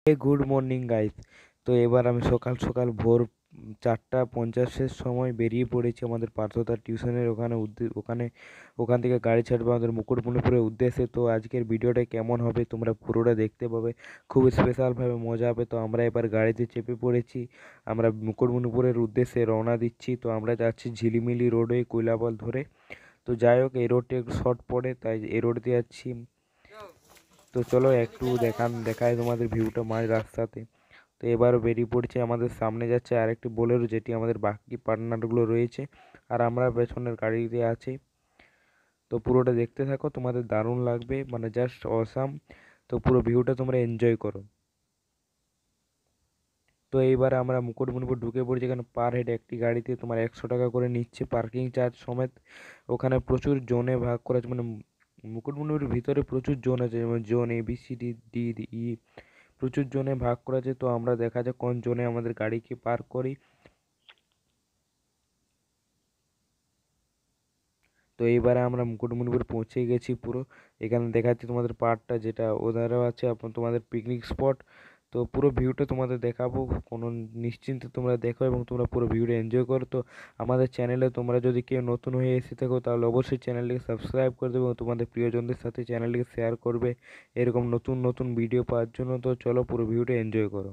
Good morning guys. তো এবার আমি সকাল সকাল ভোর 4:50-এর সময় বেরিয়ে পড়েছি আমাদের পার্থতার টিউশনের ওখান থেকে গাড়ি ছাড়বে আমাদের মুকুটমণিপুরের উদ্দেশ্যে। তো আজকের ভিডিওটা কেমন হবে তোমরা পুরোটা দেখতে পাবে, খুব স্পেশালভাবে মজা হবে। তো আমরা এবার গাড়িতে চেপে পড়েছি, আমরা মুকুটমণিপুরের উদ্দেশ্যে রওনা দিচ্ছি। তো আমরা যাচ্ছি ঝিলিমিলি রোডে কৈলাবল ধরে। তো যাই হোক, এই রোডটি একটু শর্ট পড়ে, তাই এই রোড দিয়ে যাচ্ছি। তো চলো একটু দেখায় তোমাদের ভিউটা মাঝ রাস্তাতে। তো এবারও বেরিয়ে পড়ছে, আমাদের সামনে যাচ্ছে আরেকটি বোলেরো, যেটি আমাদের বাকি পার্টনারগুলো রয়েছে, আর আমরা পেছনের গাড়িতে আছি। তো পুরোটা দেখতে থাকো, তোমাদের দারুণ লাগবে, মানে জাস্ট অসাম। তো পুরো ভিউটা তোমরা এনজয় করো। তো এইবার আমরা মুকুটমণিপুর ঢুকে পড়ছি। এখানে পার হেড একটি গাড়িতে তোমার 100 টাকা করে নিচ্ছে, পার্কিং চার্জ সমেত। ওখানে প্রচুর জোনে ভাগ করা আছে, মানে মুকুটমণিপুরের ভিতরে প্রচুর জোন আছে, যেমন জোন ABCD, DE, প্রচুর জোনে ভাগ করা আছে। তো আমরা দেখা যাক কোন জোনে আমাদের গাড়িকে পার্ক করি। তো এইবারে আমরা মুকুটমণিপুর পৌঁছে গেছি পুরো। এখানে দেখাচ্ছি তোমাদের পার্কটা, যেটা ওধারেও আছে তোমাদের পিকনিক স্পট। তো পুরো ভিউটা তোমাদের দেখাবো, কোনো নিশ্চিন্তে তোমরা দেখো এবং তোমরা পুরো ভিউটা এনজয় করো। তো আমাদের চ্যানেলে তোমরা যদি কেউ নতুন হয়ে এসে থাকো, তাহলে অবশ্যই চ্যানেলটিকে সাবস্ক্রাইব করে দেবে এবং তোমাদের প্রিয়জনদের সাথে চ্যানেলটিকে শেয়ার করবে এরকম নতুন নতুন ভিডিও পাওয়ার জন্য। তো চলো পুরো ভিউটা এনজয় করো।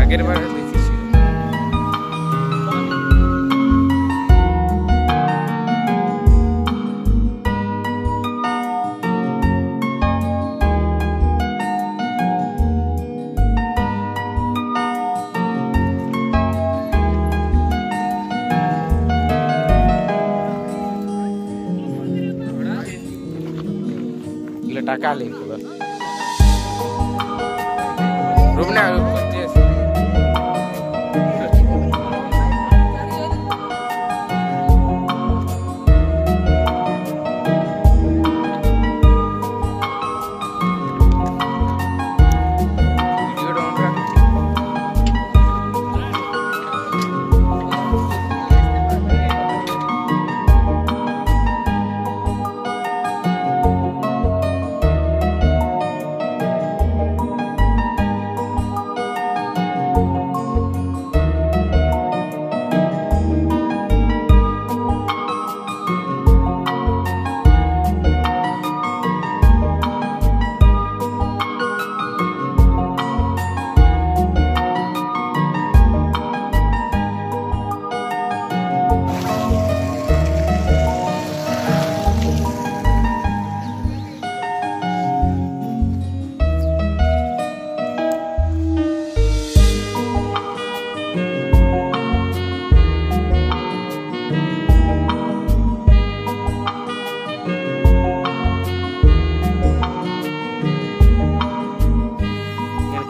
আগের বার বেশি ছিল। টাকা লিখো রুম না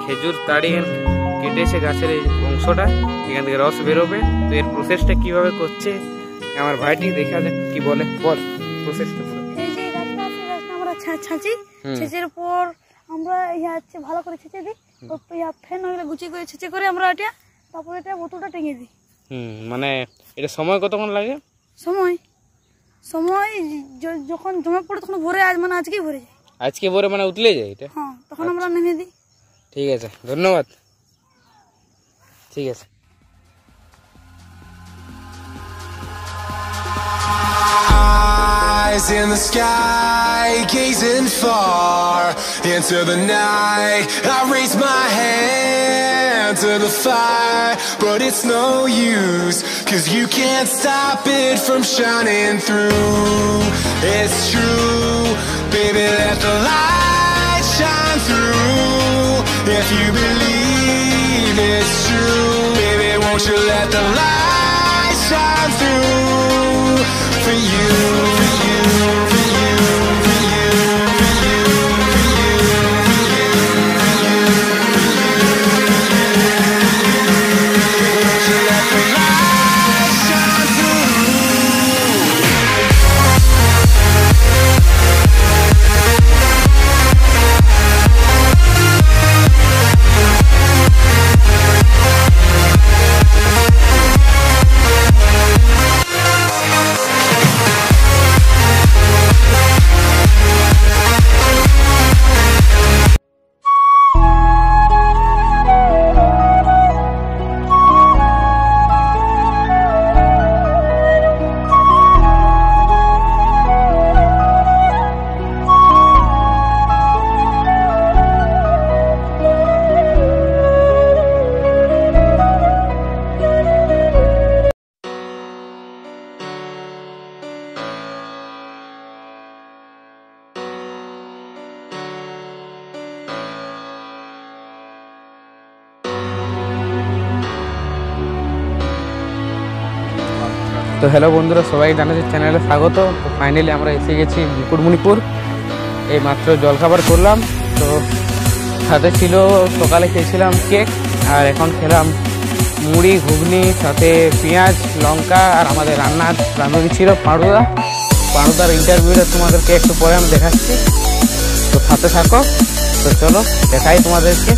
খেজুর তাড়িয়ে কেটেছে গাছের এই অংশটা, এখান থেকে রস বেরোবে। তো এর প্রসেসটা কিভাবে করছে আমার ভাইটি দেখা যাক কি বলে। বল প্রসেসটা। এই যে গাছটা আছে, গাছটা আমরা ছাঁচি, ছেঁচের পর আমরা ভালো করে ছেঁচে দিই, ফ্যান ওগুলো গুছিয়ে করে ছেঁচে করে আমরা এটা তারপরে এটা বোতলটা টেঙে দিই। মানে এটা সময় কতক্ষণ লাগে? সময় যখন জমা পড়ে তখন ভরে মানে আজকেই ভরে যায়। আজকে ভরে মানে উতলে যায় এটা? হ্যাঁ, তখন আমরা নেমে দিই। ঠিক আছে, ধন্যবাদ। ঠিক আছে। Eyes in the sky, gazing far into the night. I raise my hand to the fire, but it's no use, 'cause you can't stop it from shining through. It's true, baby, let the light shine through. If you believe it's true, baby, won't you let the light shine through for you, for you, for you, for you, for you, for you, for you, won't you let the light shine through? তো hello বন্ধুরা, সবাই জানাচ্ছি চ্যানেলে স্বাগত। তো finally আমরা এসে গেছি মুকুটমণিপুর। এই মাত্র জলখাবার করলাম। তো সাথে ছিল, সকালে খেয়েছিলাম কেক, আর এখন খেলাম মুড়ি ঘুগনি, সাথে পেঁয়াজ লঙ্কা, আর আমাদের রান্নার ছিল পাঁড়ুদার ইন্টারভিউটা তোমাদেরকে একটু পরে আমি দেখাচ্ছি। তো সাথে থাকো। তো চলো দেখাই তোমাদেরকে।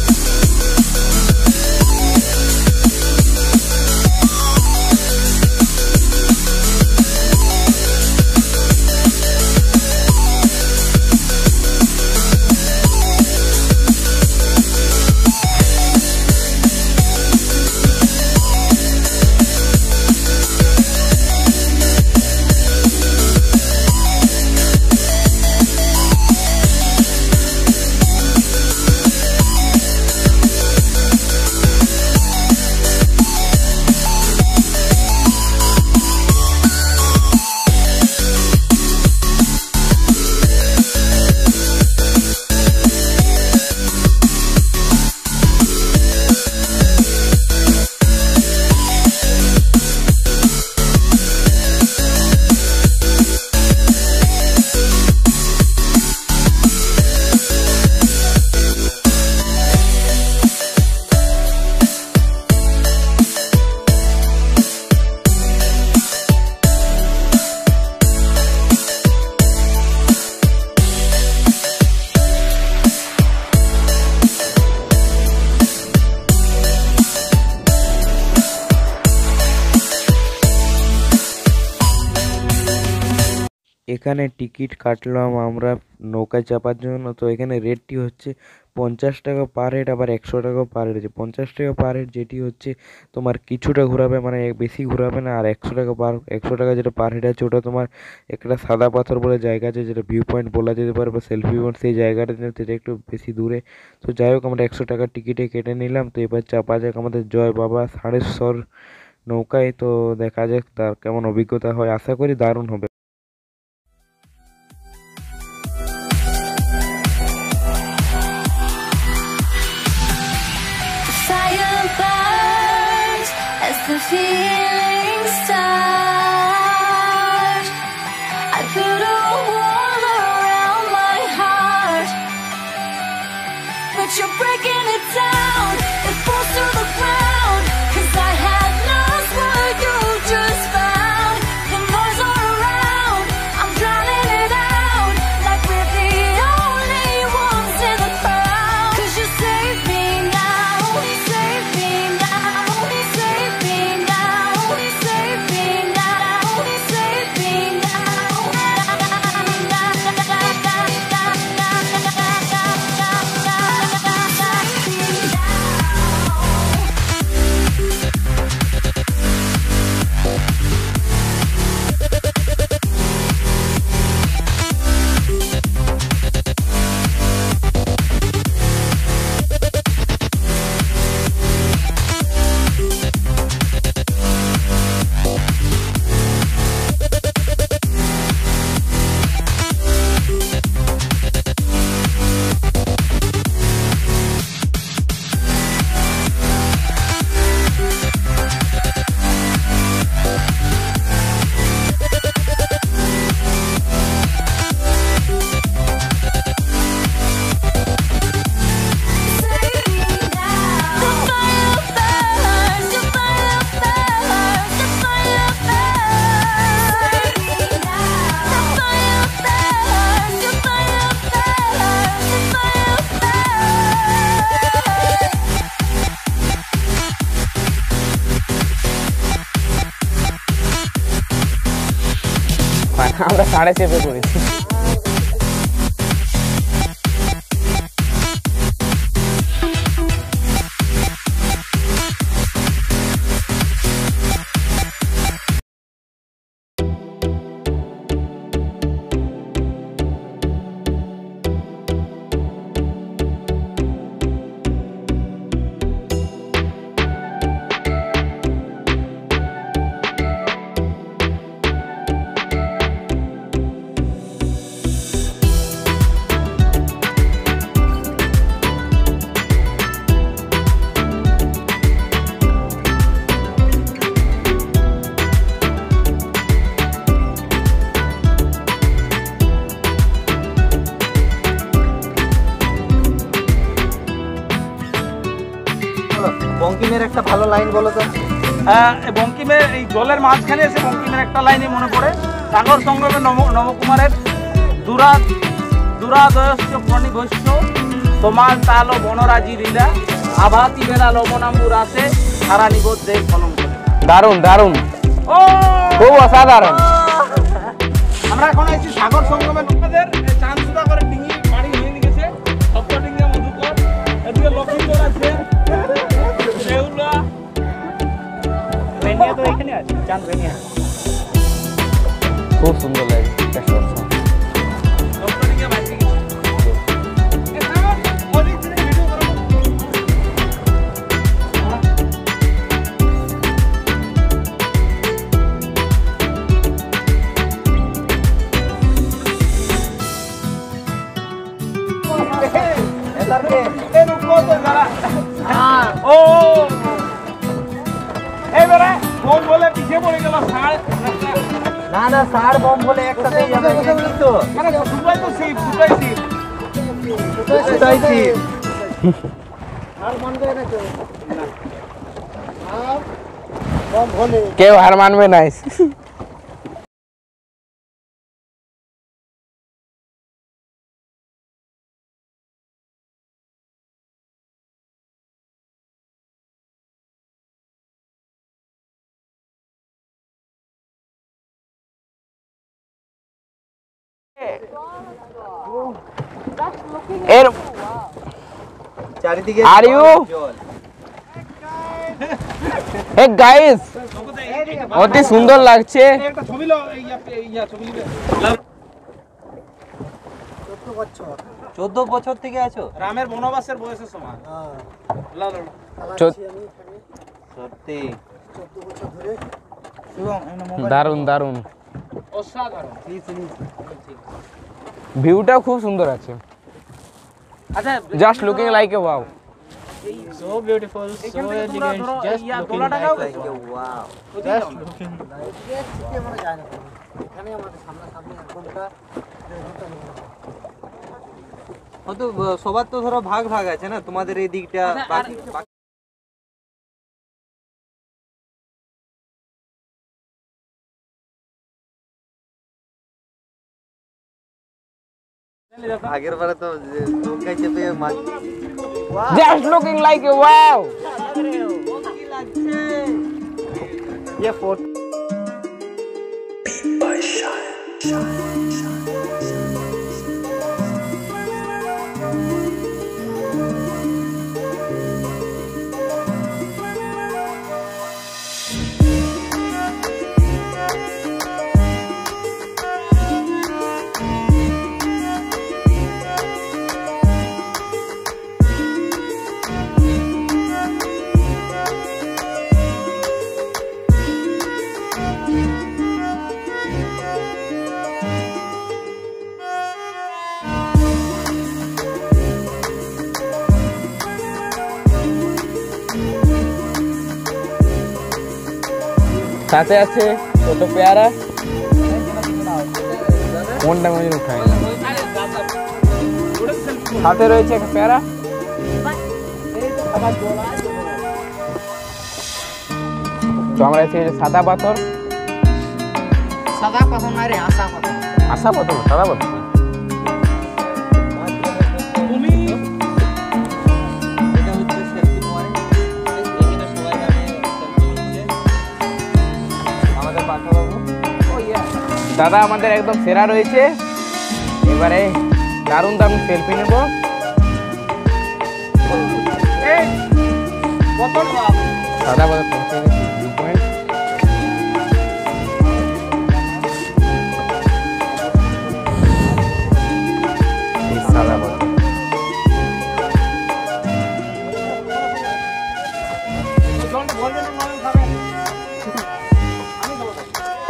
এখানে টিকিট কাটলাম আমরা নৌকায় চাপার জন্য। তো এখানে রেটটি হচ্ছে 50 টাকা পার হেড, আবার 100 টাকা পার হেড আছে। 50 টাকা পার হেড যেটি হচ্ছে তোমার কিছুটা ঘোরাবে, মানে বেশি ঘোরাবে না। আর 100 টাকা যেটা পার হেড আছে ওটা তোমার একটা সাদা পাথর বলে জায়গা আছে, যেটা ভিউ পয়েন্ট বলা যেতে পারে বা সেলফি পয়েন্ট, সেই জায়গাটা যেটা একটু বেশি দূরে। তো যাই হোক আমরা 100 টাকার টিকিটে কেটে নিলাম। তো এবার চাপা যাক আমাদের জয় বাবা ষাঁড়েশ্বর নৌকায়। তো দেখা যাক তার কেমন অভিজ্ঞতা হয়, আশা করি দারুণ হবে। Fire burns as the feeling starts. I put a wall around my heart, but you're breaking it down. It falls to the ground, 'cause I had lost what you just found. The noise all around, I'm drowning it out, like we're the only ones in the crowd. 'Cause you save me now, save me now, save me now, save me now, save me আমরা সাড়ে চেপে পড়েছি। বঙ্কিমের একটা ভালো line বলো তো। বঙ্কিমের এই জলের মাঝখানে এসে বঙ্কিমের একটা লাইনে মনে পড়ে, সাগর সংগ্রামে নবকুমারের দুরাদয়স্য প্রণিভস্য তোমার তাল বনরাজি লীলা আভাতি বেলা লবণাম্বুর আসে সারা নিবদ্ধে ফলন করে। দারুণ দারুণ, ও খুব অসাধারণ। আমরা এখন আছি সাগর সংগ্রামে নৌকাদের চাঁদসুদা করে ডিঙি বাড়ি হয়ে গেছে, সপ্ত ডিঙে মধুকর, এদিকে লক্ষ্মীপুর আছে, শেউলা বেনিয়া তো এখানে আছে, চাঁদ বেনিয়া খুব সুন্দর লাগে। সপ্ত ডিঙে বাড়ি গেছে। ও এবারে বোম বলে পিছিয়ে পড়ে গেল ষাঁড়। না না, সার বম বলে একসাথে যাবে কি তো? মানে দুটাই তো সিপ, দুটাই সিপ। সেটাই ঠিক। কেউ হার মানবে না। এর চারিদিকে আর ইউ হে গাইস অতি সুন্দর লাগছে। একটা ছবি লো, ইয়া ছবি লিবে। 14 বছর থেকে আছো? রামের বনবাসের বয়সের সমান। সত্যি দারুন দারুন, অসাধারণ। ভিউটা খুব সুন্দর আছে। আচ্ছা, just looking like a wow. So beautiful, so elegant, just looking like wow. Just looking তো সবার তো ধরো ভাগ ভাগ আছে না, তোমাদের এই দিকটা বাকি আগের বারে তো নৌকায় চেপে মাছ just looking like a wow. কি লাগছে ये फोटो সাথে আছে ছোট পেয়ারা, কোনটা মনে উঠাই, সাথে রয়েছে একটা পেয়ারা। তো আমরা এসে সাদা পাথর, সাদা পাথর না রে, আশা পাথর। আশা পাথর, সাদা পাথর। তুমি এটা হচ্ছে সেলফি পয়েন্ট, এখানে সবাই দাঁড়িয়ে সেলফি নিচ্ছে। আমাদের পাঠাবাবু দাদা আমাদের একদম সেরা রয়েছে। এবারে দারুণ দারুণ সেলফি নেব। সাদা পাথর পৌঁছে গেছি, ভিউ পয়েন্ট। সাদা পাথর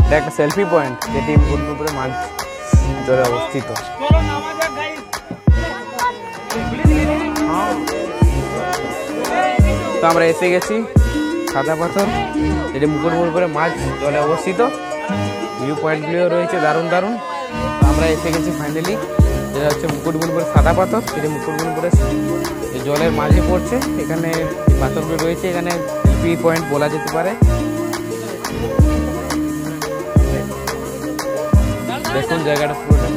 এটা একটা সেলফি পয়েন্ট, যেটি মুকুটমণিপুরের মাঝ জলে অবস্থিত। চলো নামা যাক গাইস। তো আমরা এসে গেছি সাদা পাথর, যেটি মুকুটমণিপুরের মাঝ জলে অবস্থিত। ভিউ পয়েন্টগুলিও রয়েছে দারুণ দারুণ। তো আমরা এসে গেছি ফাইনালি, যেটা হচ্ছে মুকুটমণিপুরের সাদা পাথর, যেটি মুকুটমণিপুরের এই জলের মাঝে পড়ছে। এখানে এই পাথরগুলো রয়েছে, এখানে সেলফি পয়েন্ট বলা যেতে পারে। দেখুন জায়গাটা পুরোটা।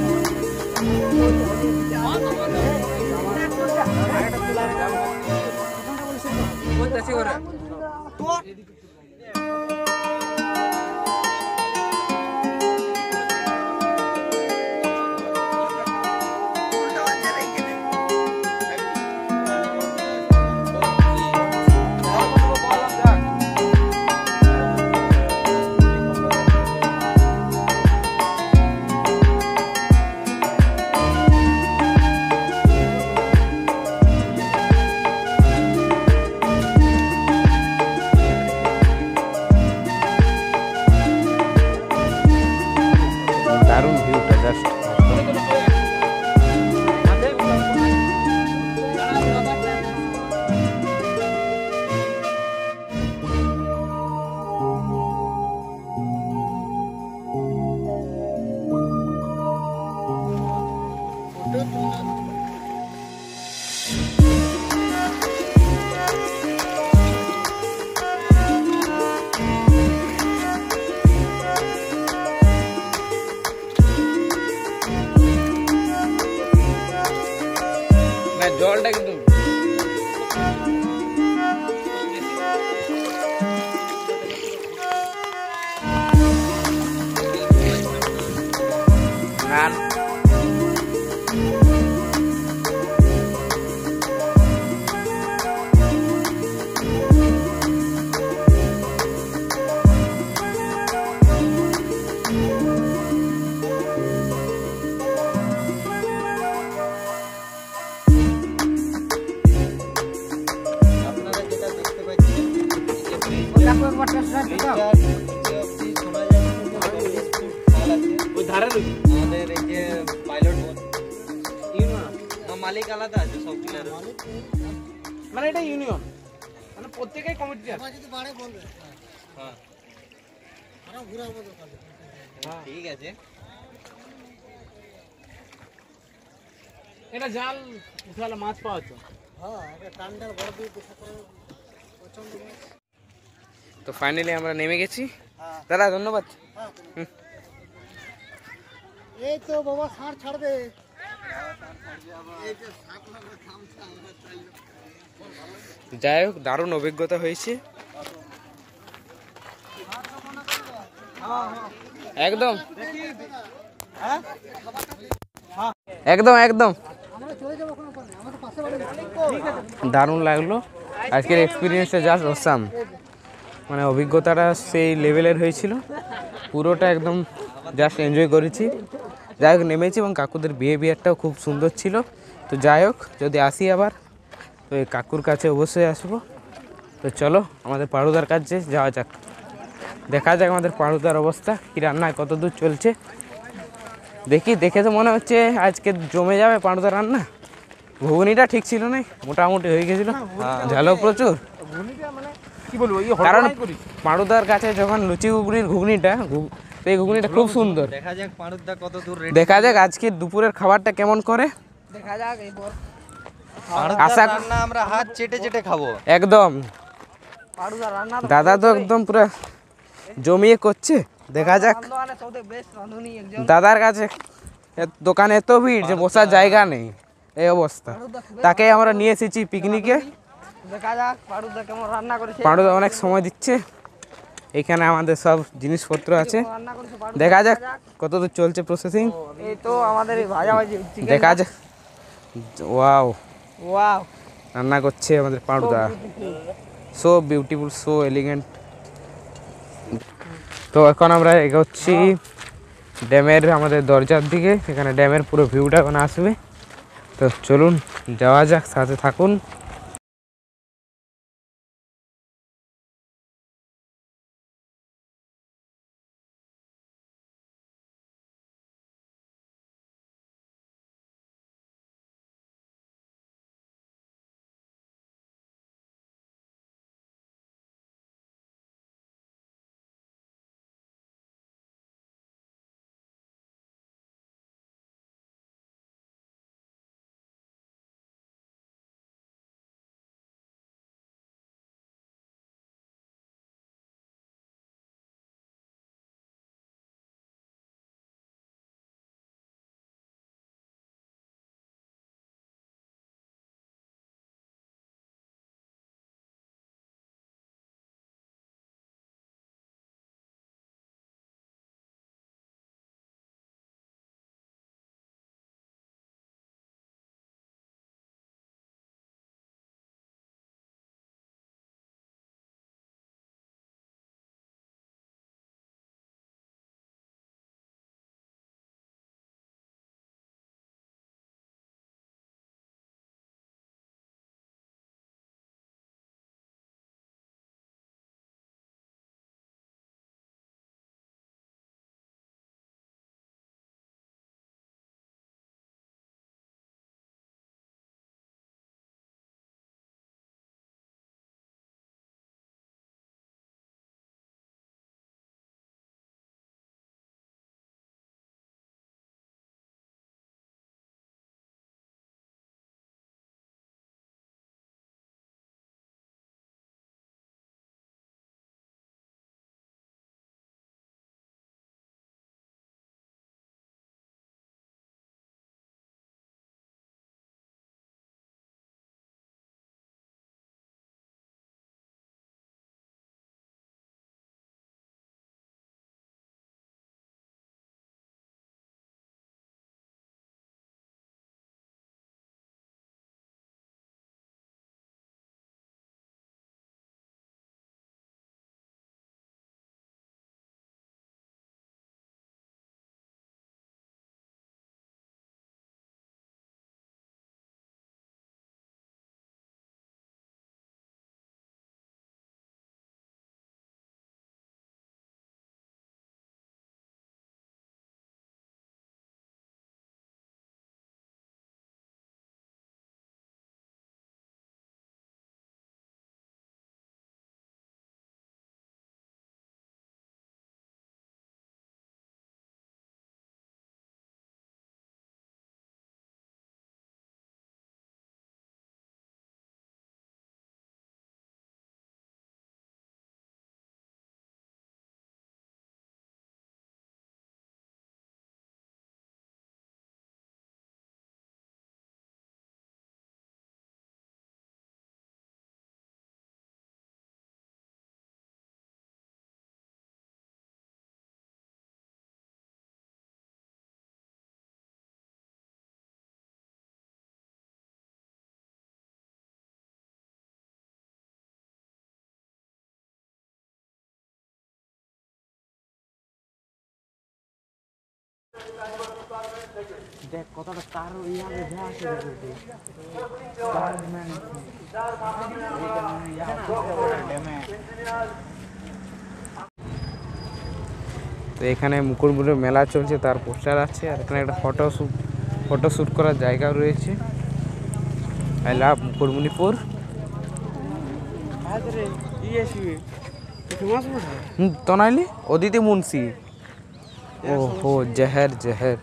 ওই ধারে রয়েছে আমাদের এই যে পাইলট বোট মালিক আলাদা আছে সবগুলোর। মানে এটা ইউনিয়ন, মানে প্রত্যেকেই কমিটি আছে। হ্যাঁ ঠিক আছে। এটা জাল উঠালে মাছ পাওয়া যাচ্ছে। তো ফাইনালি আমরা নেমে গেছি। দাদা ধন্যবাদ। এই তো বাবা সার ছাড়বে। যাই হোক দারুণ অভিজ্ঞতা হয়েছে একদম একদম একদম দারুণ লাগলো আজকের এক্সপিরিয়েন্সটা, জাস্ট অসাম। মানে অভিজ্ঞতাটা সেই লেভেলের হয়েছিল, পুরোটা একদম জাস্ট এনজয় করেছি। যাই হোক নেমেছি এবং কাকুদের বিহেভিয়ারটাও খুব সুন্দর ছিল। তো যাই হোক যদি আসি আবার তো এই কাকুর কাছে অবশ্যই আসবো। তো চলো আমাদের পাড়ুদার কাছে যাওয়া যাক, দেখা যাক আমাদের পাড়ুদার অবস্থা কী, রান্নায় কত দূর চলছে দেখি। দেখে তো মনে হচ্ছে আজকে জমে যাবে পাড়ুদার রান্না। ঘুগনিটা ঠিক ছিল না, মোটামুটি হয়ে গেছিল, ঝালও প্রচুর। কি বলবো, কারণ পাড়ুদার কাছে যখন লুচি ঘুগনির ঘুগনিটা সেই ঘুগনিটা খুব সুন্দর। দেখা যাক পাড়ুদা কত দূর দেখা যাক আজকে দুপুরের খাবারটা কেমন করে। দেখা যাক এইবার আশা রান্না আমরা হাত চেটে চেটে খাবো একদম। পাড়ুদা রান্না দাদা তো একদম পুরো জমিয়ে করছে, দেখা যাক। সবথেকে বেস্ট রাঁধুনি একজন। দাদার কাছে দোকানে এত ভিড় যে বসার জায়গা নেই, এই অবস্থা। তাকে আমরা নিয়ে এসেছি পিকনিকে। দেখা যাক পাড়ুদা কেমন রান্না করেছে। পাড়ুদা অনেক সময় দিচ্ছে, এখানে আমাদের সব জিনিসপত্র আছে। রান্না করেছে দেখা যাক কত দূর চলছে প্রসেসিং, এই তো আমাদের এই ভাজাভাজি চিকেন। দেখা যাক। ওয়াও, ওয়াও রান্না করছে আমাদের পাড়ুদা, সো বিউটিফুল, সো এলিগেন্ট। তো এখন আমরা এগোচ্ছি ড্যামের আমাদের দরজার দিকে, সেখানে ড্যামের পুরো ভিউটা এখন আসবে। তো চলুন যাওয়া যাক, সাথে থাকুন। দেখ কতটা তার ইয়াবে যা আছে তো এখানে মুকুটমণিপুর মেলা চলছে, তার পোস্টার আছে, আর এখানে একটা ফটোশ্যুট করার জায়গাও রয়েছে। I love Mukutmanipur. তো নাইলে অদিতি মুন্সি, ও হো জহর জহর।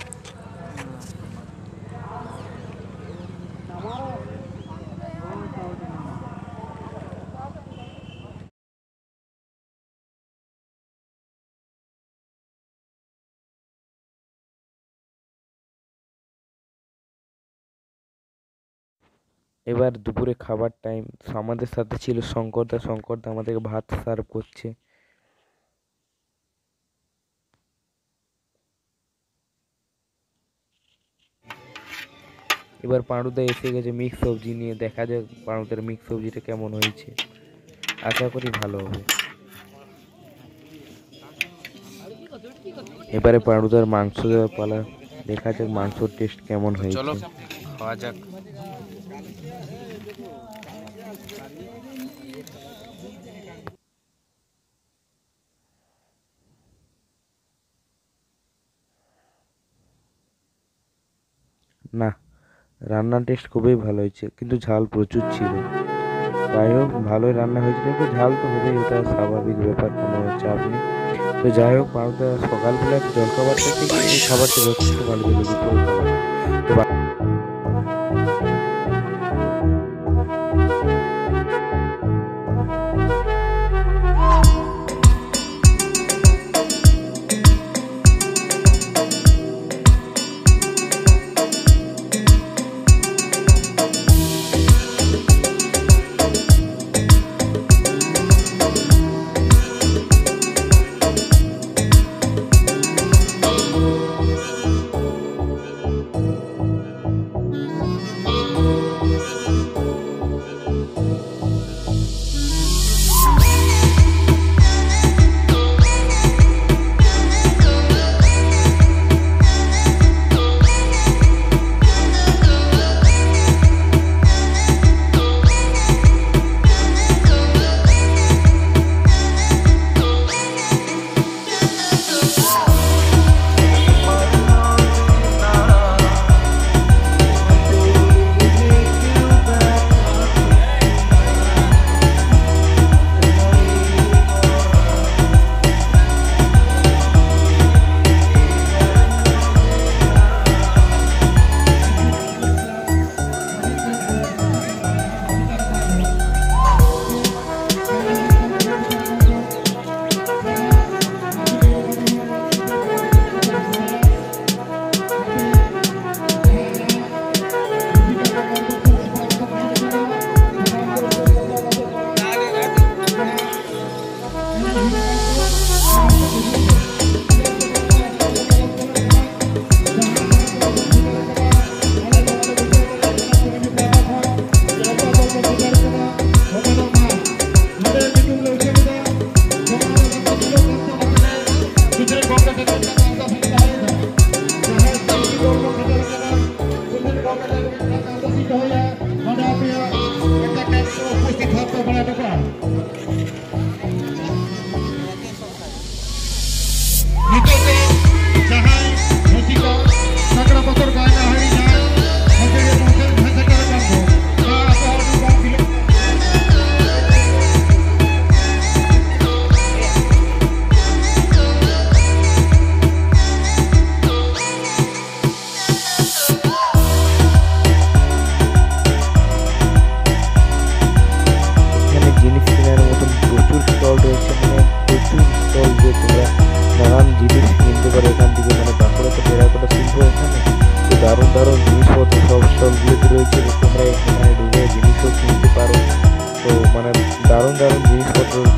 এবার দুপুরে খাবার টাইম। আমাদের সাথে ছিল শঙ্করদা। শঙ্করদা আমাদেরকে ভাত সার্ভ করছে। এবার পাঁড়ুদা এসে গেছে মিক্স সবজি নিয়ে। দেখা যাক পাঁড়ুদার মিক্স সবজিটা কেমন হয়েছে। আশা করি ভালো হবে। এবারে পাঁড়ুদার মাংস দেওয়ার পালা। দেখা যাক মাংসর টেস্ট কেমন হয়েছে। চলো খাওয়া যাক। না, রান্নার টেস্ট খুবই ভালো হয়েছে, কিন্তু ঝাল প্রচুর ছিল। যাই হোক, ভালোই রান্না হয়েছিল, কিন্তু ঝাল তো হবেই, ওটা স্বাভাবিক ব্যাপার, কোনো চাপ নেই। তো যাই হোক, পাঁড়ুদা সকালবেলা জলখাবারটা থেকে এই খাবারটা যথেষ্ট ভালো ছিল, দুপুর খাবার।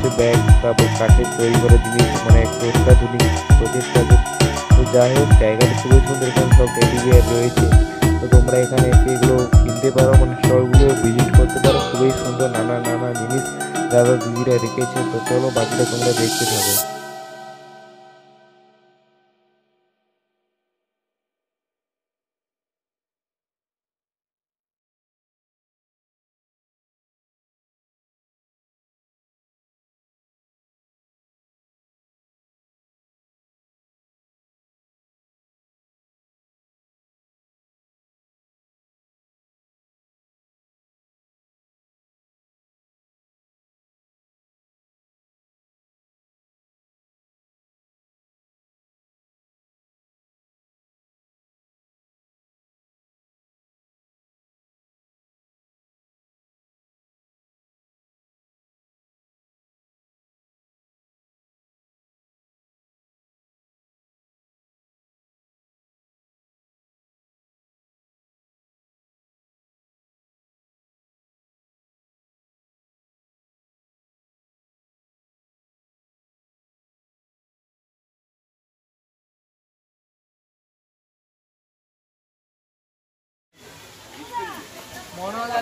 তো ব্যাগ, তারপর কাঠের তৈরি করা জিনিস, মানে একটু অত্যাধুনিক প্রচেষ্টা। তো যাই হোক, জায়গাটা খুবই সুন্দর, এখানে সব টেডিবিয়ার রয়েছে। তো তোমরা এখানে এসে এগুলো কিনতে পারো, মানে স্টলগুলো ভিজিট করতে পারো। খুবই সুন্দর নানা নানা জিনিস দাদা দিদিরা রেখেছে। তো চলো বাকিটা তোমরা দেখতে থাকো।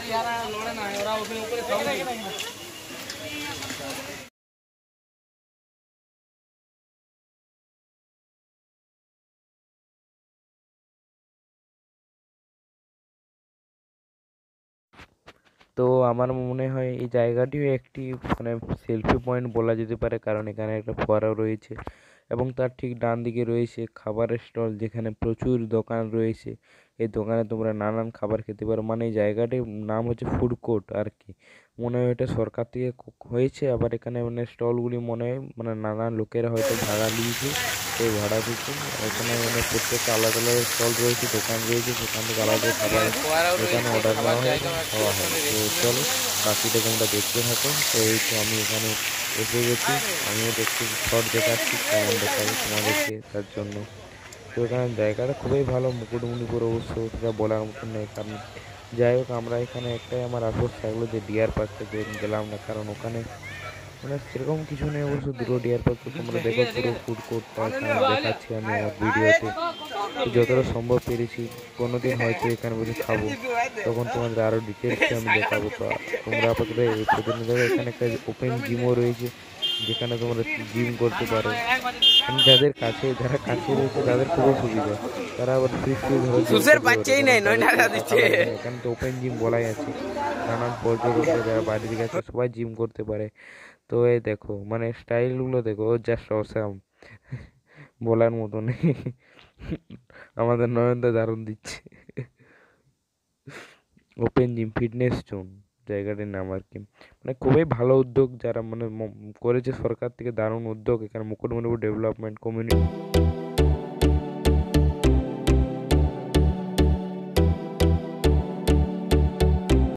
আর ইয়ারা লড়ে না, ওরা ওখানে উপরে সঙ্গে তো আমার মনে হয় এই জায়গাটিও একটি মানে সেলফি পয়েন্ট বলা যেতে পারে, কারণ এখানে একটা ফোয়ারাও রয়েছে এবং তার ঠিক ডান দিকে রয়েছে খাবারের স্টল, যেখানে প্রচুর দোকান রয়েছে। এই দোকানে তোমরা নানান খাবার খেতে পারো। মানে এই জায়গাটির নাম হচ্ছে ফুড কোর্ট আর কি। মনে হয় এটা সরকার থেকে হয়েছে। আবার এখানে মানে স্টলগুলি মনে হয় মানে নানান লোকেরা হয়তো ভাড়া নিয়েছে, সেই ভাড়া দিচ্ছে। এখানে মানে প্রত্যেকটা আলাদা আলাদা স্টল রয়েছে, দোকান রয়েছে, সেখান থেকে আলাদা খাবার এখানে অর্ডার নেওয়া হয় এবং খাওয়া হয়। তো চলো বাকিটা তোমরা দেখতে থাকো। তো এই তো আমি এখানে এসে গেছি, আমিও দেখছি শর্ট দেখাচ্ছি কেমন দেখাবে তোমাদেরকে তার জন্য। তো এখানে জায়গাটা খুবই ভালো, মুকুটমণিপুর অবশ্য সেটা বলার মতন নেই। কারণ যাই হোক, আমরা এখানে একটাই আমার আফসোস থাকলো যে ডিয়ার পার্কটা গেলাম না, কারণ ওখানে মানে সেরকম কিছু নেই। অবশ্য দুটো ডিয়ার পার্ক তোমরা দেখো, পুরো ফুড কোর্টটা এখানে দেখাচ্ছি আমি আমার ভিডিওতে। তো যতটা সম্ভব পেরেছি, কোনোদিন হয়তো এখানে বসে খাবো, তখন তোমাদের আরও ডিটেলসে আমি দেখাবো। তো তোমরা আপাতত এই প্রতিদিন দেখো, এখানে একটা ওপেন জিমও রয়েছে, যেখানে তোমরা জিম করতে পারো। যারা কাছে রয়েছে তাদের খুবই সুবিধা, তারা আবার ফ্রি এখানে তো ওপেন জিম বলাই আছে। নানান পর্যটকরা যারা বাইরে দিকে আছে সবাই জিম করতে পারে। তো এই দেখো মানে স্টাইলগুলো দেখো, জাস্ট অসাম, বলার মতো নেই। আমাদের নয়নদা দারুণ দিচ্ছে। ওপেন জিম ফিটনেস জোন জায়গাটির নাম আর কি। মানে খুবই ভালো উদ্যোগ যারা মানে করেছে সরকার থেকে, দারুণ উদ্যোগ। এখানে মুকুটমণিপুর ডেভেলপমেন্ট কমিউনিটি